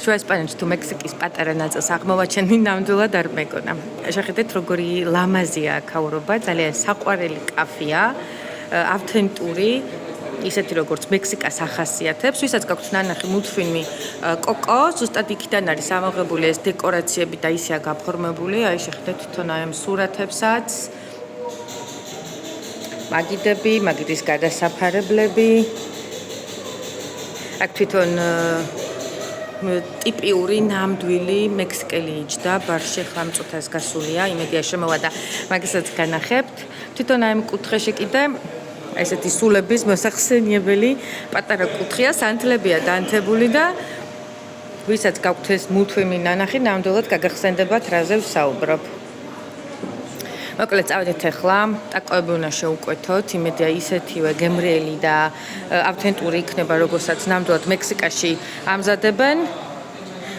შუა ესპანეთში თუ მექსიკის პატარა ნაწილს აღმოვაჩენდი, ნამდვილად არ მეგონა. შეხედეთ, როგორი ლამაზია ქაურობა, ძალიან საყვარელი კაფეა, ავთენტური, ისეთი როგორც მექსიკას ახასიათებს. ვისაც გაქვთ ნანახი მულტფილმი კოკო, ზუსტად იქიდან არის ამოღებული ეს დეკორაციები და ისეა გაფორმებული. აი შეხედეთ თვითონ აი ამ სურათებსაც. მაგიდები, მაგიდის გადასაფარებლები. აქ თვითონ ტიპიური ნამდვილი მექსიკელი იჯდა, ბარში ხამწუთას გასულია, იმედია შემოვადა მაგისაც განახებთ. თვითონ აი ამ კუთხეში კიდე ესეთი სულების მოსახსენიებელი პატარა კუთხეა, სანთლებია დანთებული და ვისაც გაქვთ ეს მულტფილმი ნანახი, ნამდვილად გაგახსენდებათ რაზე ვსაუბრობ. მოკლედ წავედით ახლა, ტაკოები უნდა შევუკვეთოთ, იმედია ისეთივე გემრიელი და ავთენტური იქნება, როგორცაც ნამდვილად მექსიკაში ამზადებენ.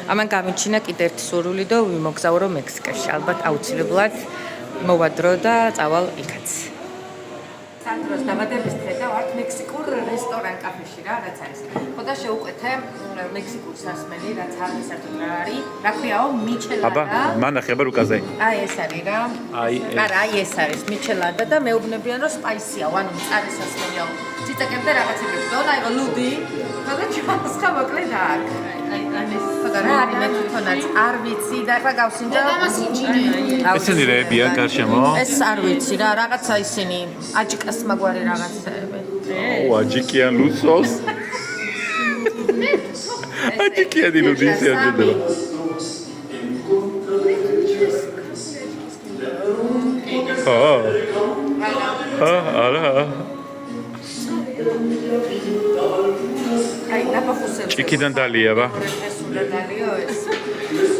ამან გამიჩინა კიდე ერთი სურვილი და ვიმოგზავრო მექსიკაში. ალბათ აუცილებლად მოვადრო და წავალ იქაც. სანდროს დამატების დღე და ვართ მექსიკურ რესტორან კაფეში რა, რაც არის. ხო და შევუკვეთე მექსიკურ სასმელი, რაც საერთოდ რა არის. რა ქვიაო, მიჩელადა. აბა, მანახე აბა რუკაზე. აი ეს არის რა. არა, აი ეს არის მიჩელადა და მეუბნებიან რომ სპაისია, ანუ მწარე სასმელია. ციტაკებდა რაღაცები. დონაიღო ლუდი. ხოდა ჩანს ხა მოკლედ აქ. ხოდა რა არის მე თვითონაც არ ვიცი და ახლა გავსინჯა. ესენი რეებია გარშემო? ეს არ ვიცი რა, რაღაცა ისინი აჯიკას მაგვარი რაღაცეები. აჯიკიან ლუსოს. აჯიკიანი ლუდი ისე აჯდება. არა. აი, ნაფახუსები. ჭიქიდან დალია ბა.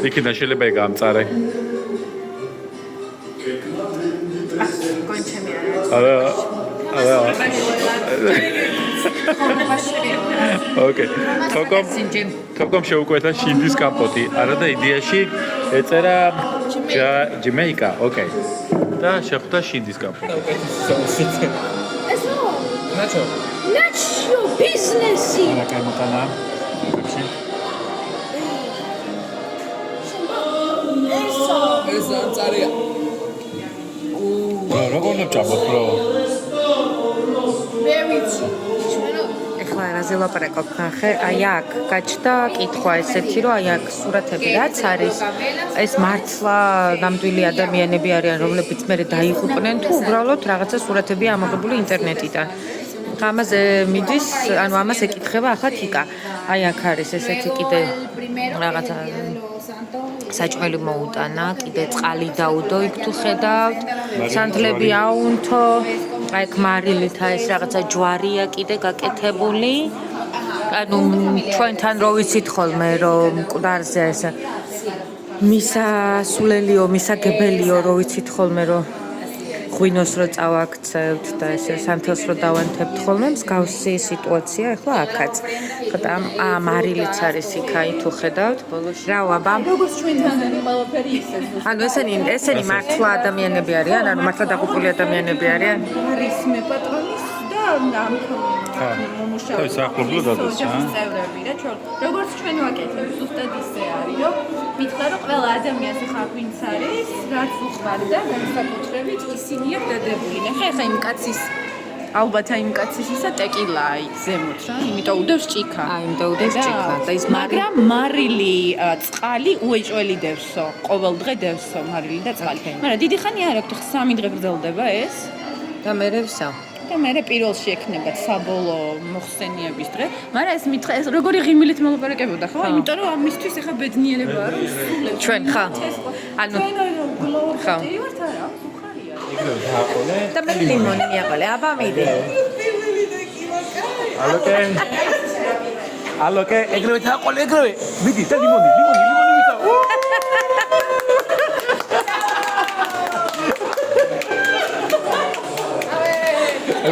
იქიდან შეიძლება ეგამწარე. გონჩემი არა. ოკეი. თოკომ შევუკვეთა შინდის კაპოტი. არა და იდეაში ეწერა ჯამაიკა. ოკეი. და შეხვდა შინდის კაპოტი. Nacho businessy. რა კაიმოტანა? ეს ანწარია. როგორ ნებჭაბოთ ბრო? მე ვიცი. ჩვენო ეხლა რაზე ლაპარაკობ ნახე, აი აქ გაჩნდა კითხვა ესეთი, რომ აი აქ სურათები რაც არის, ეს მართლა ნამდვილი ადამიანები არიან, რომლებიც მე დაიღუპნენ თუ უბრალოდ რაღაცა სურათებია ამოღებული ინტერნეტიდან. ამაზე მიდის, ანუ ამას ეკითხება ახლა თიკა. აი აქ არის ესეთი კიდე რაღაცა საჭმელი მოუტანა, კიდე წყალი დაუდო, იქ თუ ხედავთ, სანთლები აუნთო, აი აქ მარილითა ეს რაღაცა ჯვარია კიდე გაკეთებული. ანუ ჩვენთან რო ვიცით ხოლმე, რომ მკვდარზე ეს მისასულელიო, მისაგებელიო რო ვიცით ხოლმე, რომ ღვინოს რო წავაქცევთ და ესე სანთელს რო დავანთებთ ხოლმე, მსგავსი სიტუაცია ახლა აქაც. ხოდა მარილიც არის იქ, აი თუ ხედავთ, ბოლოში რა ვაბა? როგორც ჩვენთან არის ყველაფერი ისე. ანუ ესენი მართლა ადამიანები არიან, ანუ მართლა დაღუპული ადამიანები არიან. არის მე პატრონის და თავის ახლობლად ადის, წევრები რა, როგორც ჩვენ ვაკეთებ, ზუსტად ისე არის, რომ მითხრა რომ ყველა ადამიანს ხა ვინც არის, რაც უყვარდა, განსაკუთრებით ისინია დადებული. ნახე, ხა იმ კაცის ალბათ იმ კაცის ისა ტეკილა იქ ზემოთ რა, იმიტომ უდევს ჭიქა. იმიტომ უდევს ჭიქა და ის მაგრამ მარილი წყალი უეჭველი დევსო, ყოველ დღე დევსო მარილი და წყალი. მაგრამ დიდი ხანი არ აქვს, 3 დღე გრძელდება ეს. და მე ვსა. და მე პირველში ექნება საბოლოო მოხსენიების დღე, მაგრამ ეს მითხრა ეს როგორი ღიმილით მოლაპარაკებოდა ხო? იმიტომ რომ ამისთვის ახლა ბედნიერებაა რომ სულებს. ჩვენ ხა. ანუ ხა. ვართ არა, უხარია. ეგრევე დააყოლე. და მე ლიმონი მიაყოლე, აბა მიდი. ალოკე, ეგრევე დააყოლე, ეგრევე. მიდი და ლიმონი მიწა.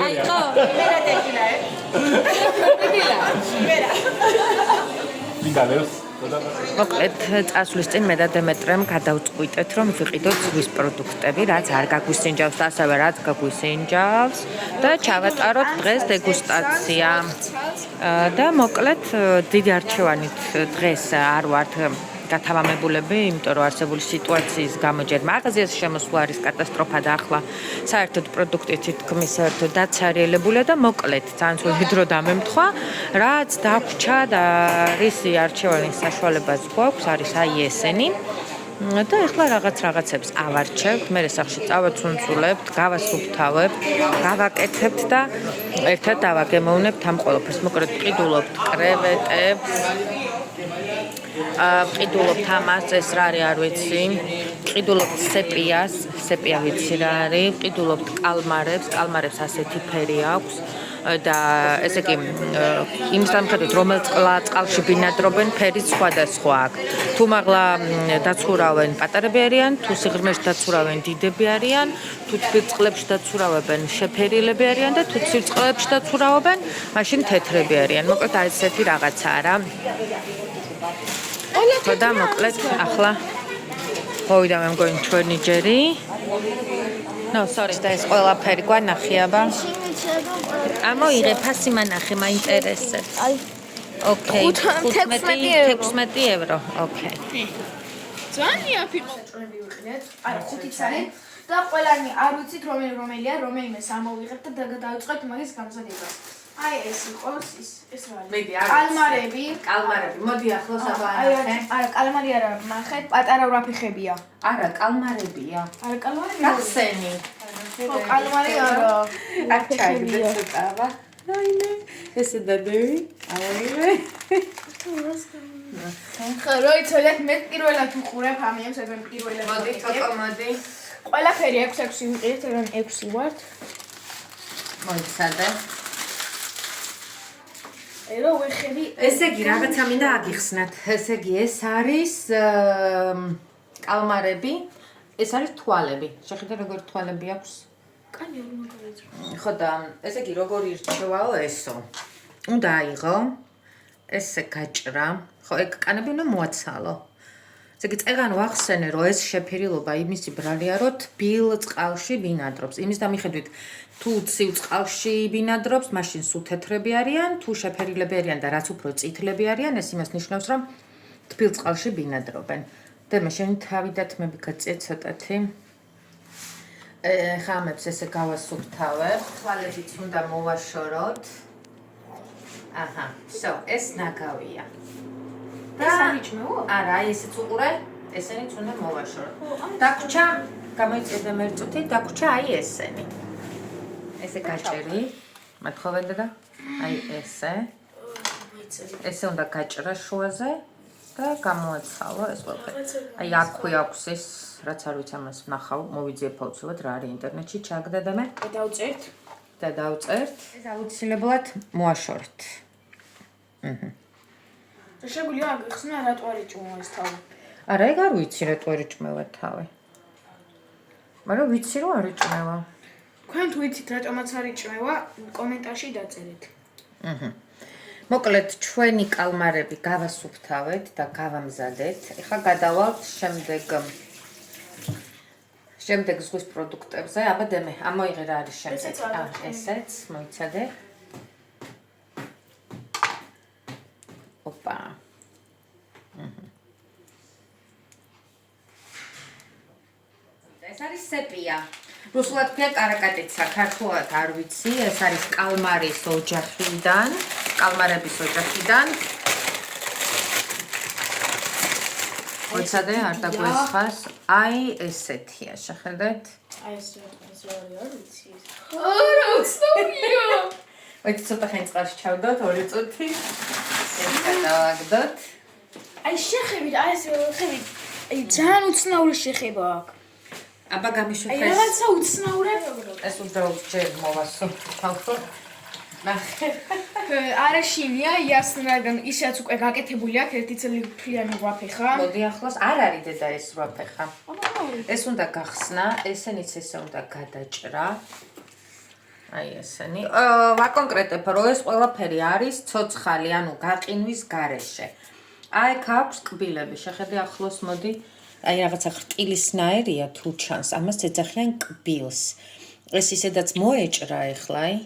აიყო, მერა ტეკილა. ტეკილა. მერა. მინდალებს. მოკლედ წასვლის წინ მე და დემეტრემ გადავწყვიტეთ, რომ ვიყიდოთ ზღვის პროდუქტები, რაც არ გაგვისინჯავს და ასევე რაც გაგვისინჯავს და ჩავატაროთ დღეს დეგუსტაცია. და მოკლედ დიდი არჩევანით დღეს არ ვართ გათავამებულები, იმიტომ რომ არსებული სიტუაციის გამო ჯერ მაღაზიაში შემოსვლა არის კატასტროფა და ახლა საერთოდ პროდუქტი თითქმის საერთოდ დაცარიელებულია და მოკლედ ძალიან ძველი დრო დამემთხვა, რაც დაგვრჩა და რისი არჩევანის საშუალებაც გვაქვს, არის აი ესენი. და ეხლა რაღაცებს ავარჩევთ, მე სახში წავაცუნცულებთ, გავასუფთავებთ, გავაკეთებთ და ერთად დავაგემოვნებთ ამ ყველაფერს. მოკლედ ვყიდულობთ კრევეტებს, ვყიდულობთ ამას, ეს რა არის არ ვიცი, ვყიდულობთ სეპიას, სეპია ვიცი რა არის, ვყიდულობთ კალმარებს ასეთი ფერი აქვს და ესე იგი იმის მიხედვით რომელ წყალში ბინადრობენ ფერიც სხვადასხვა აქვს. თუ მაღლა დაცურავენ პატარები არიან, თუ სიღრმეში დაცურავენ დიდები არიან, თუ თბილ წყლებში დაცურავენ შეფერილები არიან და თუ ცივ წყლებში დაცურავენ, მაშინ თეთრები არიან. მოკლედ აი ესეთი რაღაცაა რა. და მოკლედ ახლა მოვიდა მე მგონი ჩვენი ჯერი. No, sorry, და ეს ყველაფერი გვანახიაბა. ამოიღე ფასი მანახე, მაინტერესებს. აი. Okay, 16 евро. Okay. ძალიან აფიქო. ჭრები ვიყიდეთ. აი 5 ცალი და ყველანი არ ვიცით რომელია, რომელიმე სამოვიღებთ და დავიწყებთ მაგის გამზადებას. აი ეს იყოს ეს რა არის? კალმარები. მოდი ახლოს აბანახე. არა, კალმარი არა, მახეთ პატარა ვრაფიხებია. არა, კალმარებია. არა, კალმარი გახსენი. ხო, კალმარი არა. ვრაფიხებია. წავა. რაიმე? ესე დადევი. აიღე. ხო, როიცოდეთ მე პირველად ვუყურებ ამიებს, ეგ პირველად. მოდი, თოკო, მოდი. ყველაფერი 6 ვიყიდეთ, ეგ 6 ვართ. მოიცადე. ერო ვეხები. ესე იგი, რაღაცა მინდა აგიხსნათ. ესე იგი, ეს არის კალმარები, ეს არის თვალები. შეხედე როგორი თვალები აქვს? კანი არ უნდა გაიძრო. ხო და ესე იგი, როგორი ირჩევაო ესო? უნდა აიღო ესე გაჭრა. ხო, ეგ კანები უნდა მოაცალო. ესე იგი, წეგან ვახსენე, რომ ეს შეფერილობა იმისი ბრალია, რომ თბილ წყალში ბინადრობს. იმის დამიხედვით თუ ცივ წყალში ბინადრობს, მაშინ სულ თეთრები არიან, თუ შეფერილები არიან და რაც უფრო წითლები არიან, ეს იმას ნიშნავს, რომ თბილ წყალში ბინადრობენ. და მე შენ თავი და თმები გაწიე ცოტათი. ხამებს ესე გავასუფთავებ, თვალებიც უნდა მოვაშოროთ. აჰა, всё, ეს ნაგავია. ეს არიჭმეო? არა, აი ესეც უყურე, ესენიც უნდა მოვაშოროთ. დაგვრჩა, გამოიწედა მერწუთი, დაგვრჩა აი ესენი. ესე გაჭერი, მათხოვენდა და აი ესე. ესე უნდა გაჭრა შუაზე და გამოაცალო ეს ყველაფერი. აი აქვე აქვს ეს, რაც არ ვიცი ამას ვნახავ, მოვიძიებ აუცილებლად რა არის ინტერნეტში, ჩაგდა და მე დავწერთ. და დავწერთ. ეს აუცილებლად მოაშორეთ. შეგვიძლია აგიხსნა რატო არიჭმო ეს თავი. არა, ეგ არ ვიცი რატო არიჭმევა თავი. მაგრამ ვიცი რომ არიჭმევა. თქვენ თუ იცით რატომაც არიჭმევა, კომენტარში დაწერეთ. მოკლედ ჩვენი კალმარები გავასუფთავეთ და გავამზადეთ. ეხლა გადავალთ შემდეგ ზღვის პროდუქტებზე. აბა დემე, ამოიღე რა არის შემდეგ. ესეც მოიცადე. ოპა. ეს არის სეპია. რუსულად ქვია კარაკატიცა, ქართულად არ ვიცი, ეს არის კალმარის ოჯახიდან, კალმარების ოჯახიდან. მოიცადე, არ დაგვესხას. აი ესეთია, შეხედეთ. აი ეს არ ვიცი. არა, უცნობია. მოიცადე, ცოტა ხანი წყალში ჩავდოთ, 2 წუთი. ეს გადავაგდოთ. აი შეხებით, აი ეს ხებით. აი ძალიან უცნაური შეხება აქვს. აბა გამიშვით აი რაღაცა უცნაური. ეს უბრალოდ ჯერ მოვასუფთავ. ნახე. არა შინია, იასნაგან ისაც უკვე გაკეთებული აქვს ერთი წელი ფლიანი ღვაფეხა. მოდი ახლოს, არ არის დედა ეს ღვაფეხა. ეს უნდა გახსნა, ესენიც ესე უნდა გადაჭრა. აი ესენი. ვაკონკრეტებ, რომ ეს ყველაფერი არის ცოცხალი, ანუ გაყინვის გარეშე. აი აქვს კბილები. შეხედე ახლოს მოდი. აი რაღაცა ხრტილისნაირია თუ ჩანს. ამას ეძახიან კბილს. ეს ისედაც მოეჭრა ეხლა, აი.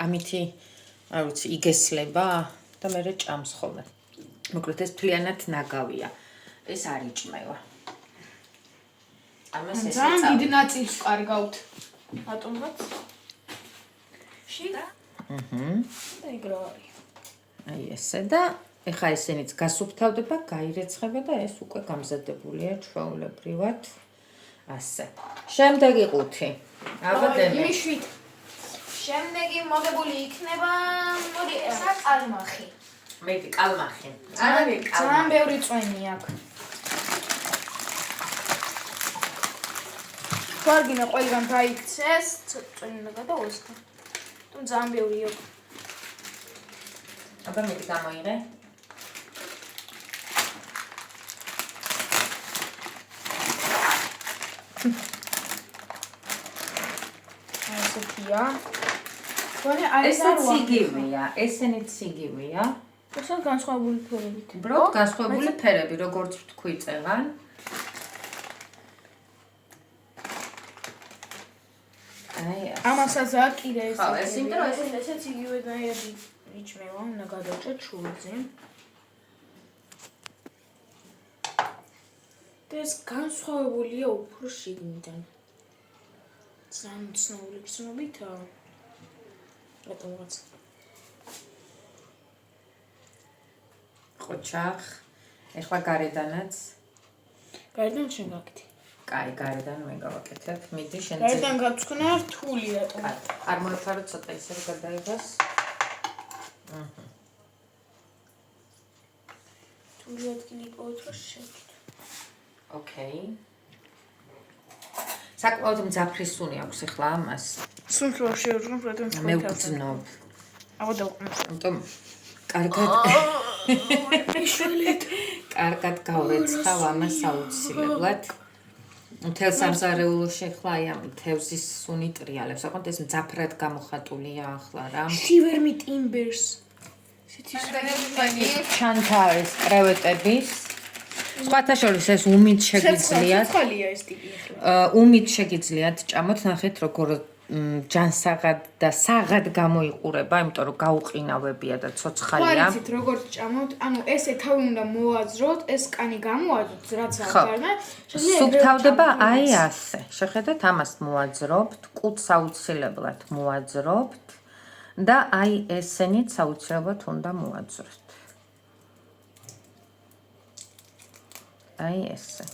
ამითი, არ ვიცი, იგესლება და მე ჭამს ხოლმე. მოკლედ ეს მთლიანად ნაგავია. ეს არ იჭმევა. ამას ესე ძალიან დიდ ნაწილს კარგავთ. ბატონღაც. შიდა. და იგროვი. აი ესე და ეხა ესენიც გასუფთავდება, გაირეცხება და ეს უკვე გამზადებულია ჩვეულებრივად. ასე. შემდეგი ყუთი. აბადემე. იმიშვით. შემდეგი მოგებული იქნება, მოდი, ესა კალმახი. მეტი კალმახი. ძალიან ბევრი წვენი აქვს. ხარგინა ყველგან დაიქცეს, წვენი უნდა გადავოსხო. თუ ძალიან ბევრი აქვს. აბა მეტი გამოიღე. ასეთია. ვარ არის ესეც იგივეა, ესენიც იგივეა. უბრალოდ განსხვავებული ფერებით. უბრალოდ განსხვავებული ფერები, როგორც ვთქვი წევან. აი, ამასაც აქვს კიდე ეს. ხო, ეს იმიტომ რომ ესეც იგივენაირად იჭმევა, უნდა გადავჭერ ჩულზე. ეს განსხვავებულია უფრო შიგნიდან. ძალიან ცნობილი გრძნობითა. რატომღაც. ყოჩახ. ეხლა გარედანაც. გარედან შენ გაკეთე. კაი, გარედან მე გავაკეთებ. მიდი შენ გარედან გავწქნა რთული რატომ? არ მოიფარო ცოტა ისე რომ გადაიღოს. რთული ადგილი იპოვეთ რომ შევჭდ. ოკეი. საკმაოდ მძაფრისუნი აქვს ეხლა ამას. სულ რო შევძნობ რატომ მე ვგრძნობ. აბა დავყნე. ამიტომ კარგად კარგად გავრეცხავ ამას აუცილებლად. მთელ სამზარეულოში ახლა აი ამ თევზის სუნი ტრიალებს. აყოთ ეს მძაფრად გამოხატულია ახლა რა. შივერმი ტიმბერს. ჩანთა ეს კრევეტების. სხვათა შორის ეს უმით შეგიძლიათ. ხალია ეს ტიპი ახლა. უმით შეგიძლიათ ჭამოთ, ნახეთ როგორ ჯანსაღად და საღად გამოიყურება, იმიტომ რომ გაუყინავებია და ცოცხალია. ხარიცით როგორც ჭამოთ, ანუ ესე თავი უნდა მოაძროთ, ეს კანი გამოაძროთ, რაც აღარნა. სუფთავდება აი ასე. შეხედეთ, ამას მოაძრობთ, კუთს აუცილებლად მოაძრობთ და აი ესენიც აუცილებლად უნდა მოაძროთ. აი ესე.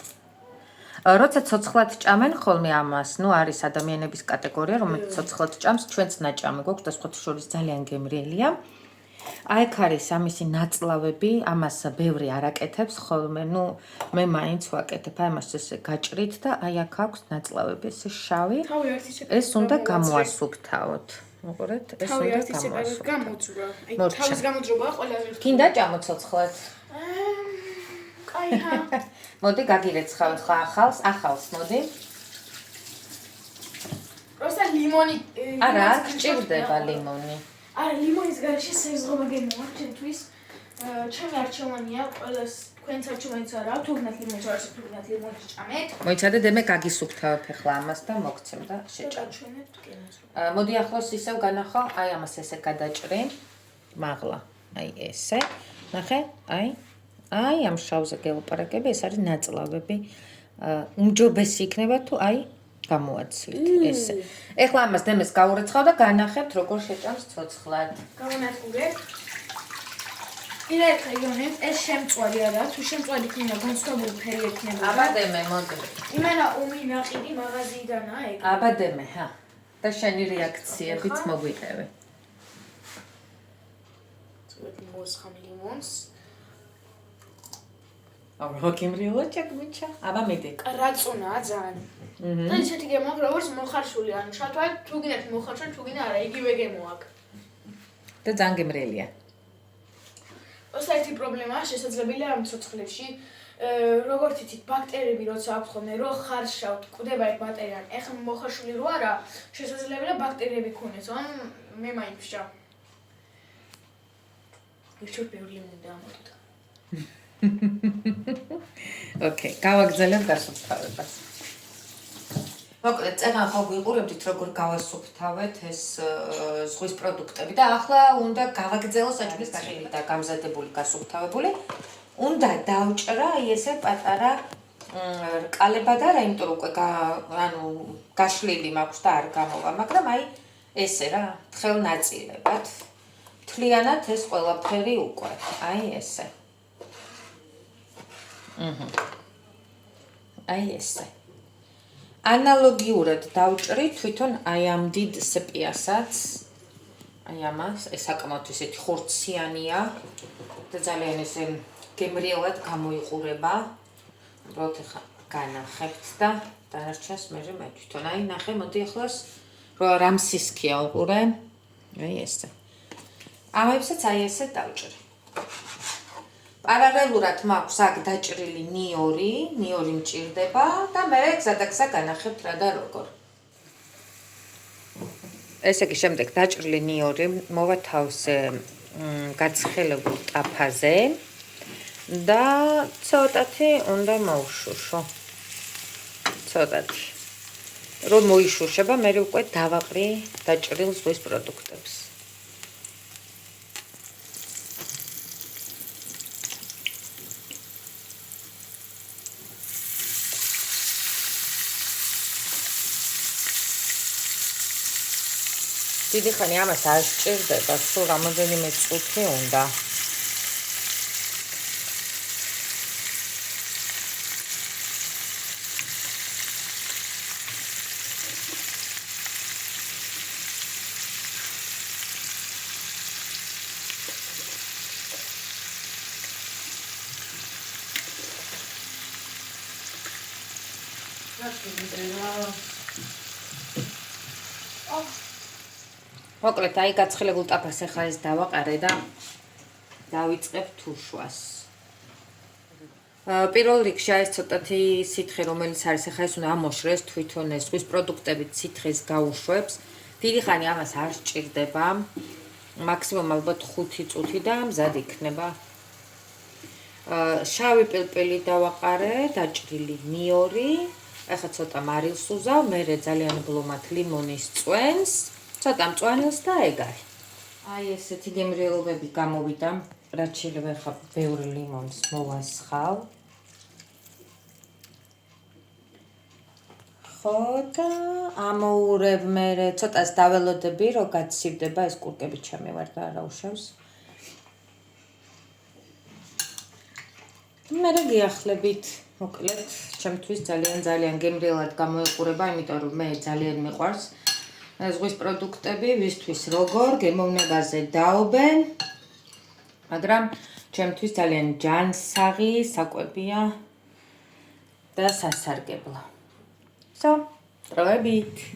როცა ცოცხლად ჭამენ ხოლმე ამას, ну არის ადამიანების კატეგორია, რომელიც ცოცხლად ჭამს, ჩვენც ნაჭამი გვაქვს და სხვათა შორის ძალიან გემრიელია. აი აქ არის ამისი ნაწლავები, ამას ბევრი არ აკეთებს ხოლმე, ну მე მაინც ვაკეთებ, აი ამას ესე გაჭრით და აი აქ აქვს ნაწლავები, ესე შავი. ეს უნდა გამოასუფთავოთ. მოყურეთ, ეს უნდა გამოასუფთავოთ. გამოძრა. აი თავის გამოძრობა ყველაზე კიდე ჭამო ცოცხლად. აიჰა. მოდი გაგირეცხავ ხა ახალს, მოდი. როცა ლიმონი არა, გჭირდება ლიმონი. არა, ლიმონის გარშე საზღობა გემოვა ჩვენთვის. ჩემი არჩევანია, ყველას თქვენც არჩევანიც არა, თუ გნათ ლიმონს არ თუ გნათ ლიმონს ჭამეთ. მოიცადე მე გაგისუფთავებ ახლა ამას და მოგცემ და შეჭამ. ჩვენეთ გემოს. მოდი ახლოს ისევ განახო, აი ამას ესე გადაჭრი. მაღლა. აი ესე. ნახე, აი ამ შავზე გელაპარაკები, ეს არის ნაწლავები. უმჯობესი იქნება თუ აი გამოაცილეთ ესე. ეხლა ამას დემეს გაურეცხავ და განახებთ როგორ შეჭამს ცოცხლად. გამონათურებ. კიდე ერთხელ იგონებთ, ეს შემწვარი არა, თუ შემწვარი იქნება განსხვავებული ფერი ექნება. აბადემე, მოდი. იმენა უმი ნაყიდი მაღაზიიდანაა ეგ. აბადემე, ჰა. და შენი რეაქციებიც მოგვიყევი. წვეთი მოსხამ ლიმონს. აუ, გემრიელა ჩაგმიჩა. აბა მედი. რაწუნაა ძალიან. და ისეთი გემო აქვს, როგორც მოხარშული, ანუ შატვად თუ გინდათ მოხარშან, თუ გინდა არა, იგივე გემო აქვს. და ძალიან გემრიელია. ერთ პრობლემაა შესაძლებელია ამ ცოცხლებში, როგორც იცით, ბაქტერიები როცა აქვს ხოლმე, რო ხარშავთ, კვდება ეგ ბაქტერია. ეხლა მოხარშული რო არა, შესაძლებელია ბაქტერიები ქონდეს, ან მე მაინც ვშავ. ისევ ბევრი უნდა ამოდოთ. ოკეი, გავაგზავნებ გასუფთავებას. მოკლედ, წეგან ხო გვიყურებდით, როგორ გავასუფთავეთ ეს ზღვის პროდუქტები და ახლა უნდა გავაგზავნო საჭმლის კაშილი და გამზადებული, გასუფთავებული. უნდა დავჭრა ესე პატარა რკალებად არა, იმიტომ რომ უკვე გაშლილი მაქვს და არ გამოვა, მაგრამ აი ესე რა, თხელ ნაწილებად. მთლიანად ეს ყველაფერი უკვე, აი ესე. აი ესე. ანალოგიურად დავჭრი თვითონ აი ამ დიდ სპიასაც. აი ამას, ეს საკმაოდ ესეთი ხორციანია და ძალიან ესე გემრიელად გამოიყურება. უბრალოდ ახლა განახებთ და დანარჩენს მე თვითონ აი ნახე, მოდი ახლას რამ სისქია უყურე. აი ესე. ამებსაც აი ესე დავჭრი. პარალელურად მაქვს აქ დაჭრილი ნიორი მჭირდება და მე გზადაგზა განახებთ რა და როგორ. ესე იგი შემდეგ დაჭრილი ნიორი მოვათავსე გაცხელებულ ტაფაზე და ცოტათი უნდა მოუშუშო. ცოტათი. რომ მოიშუშება, მე უკვე დავაყრი დაჭრილ ზღვის პროდუქტებს. დიდი ხანი ამას არ სჭირდება, სულ რამოდენიმე წუთი უნდა. მოკლედ, აი გაცხელებულ ტაფას ახლა ეს დავაყარე და დავიწყებ თუშვას. პირველ რიგში ეს ცოტათი სითხე, რომელიც არის ახლა ეს უნდა ამოშრეს თვითონ ეს ზღვის პროდუქტებით სითხეს გაუშვებს. დიდი ხანი ამას არ სჭირდება. მაქსიმუმ ალბათ 5 წუთი და მზად იქნება. შავი პილპილი დავაყარე, დაჭრილი ნიორი. ახლა ცოტა მარილს უზავ, მერე ძალიან ბლომად ლიმონის წვენს. ცოტა მწვანილს და ეგარი. აი ესეთი გემრიელობები გამოვიდა, რაც შეიძლება ახლა ბევრ ლიმონს მოვასხავ. ხო და ამოურევ მერე, ცოტას დაველოდები, რომ გაცივდება ეს კურკები ჩამევარ და არა უშავს. მერე გიახლებით, მოკლედ, ჩემთვის ძალიან გემრიელად გამოიყურება, იმიტომ რომ მე ძალიან მიყვარს ზღვის პროდუქტები, ვისთვის როგორ გემოვნებაზე დაობენ, მაგრამ ჩემთვის ძალიან ჯანსაღი საკვებია და სასარგებლო. So, დროებით.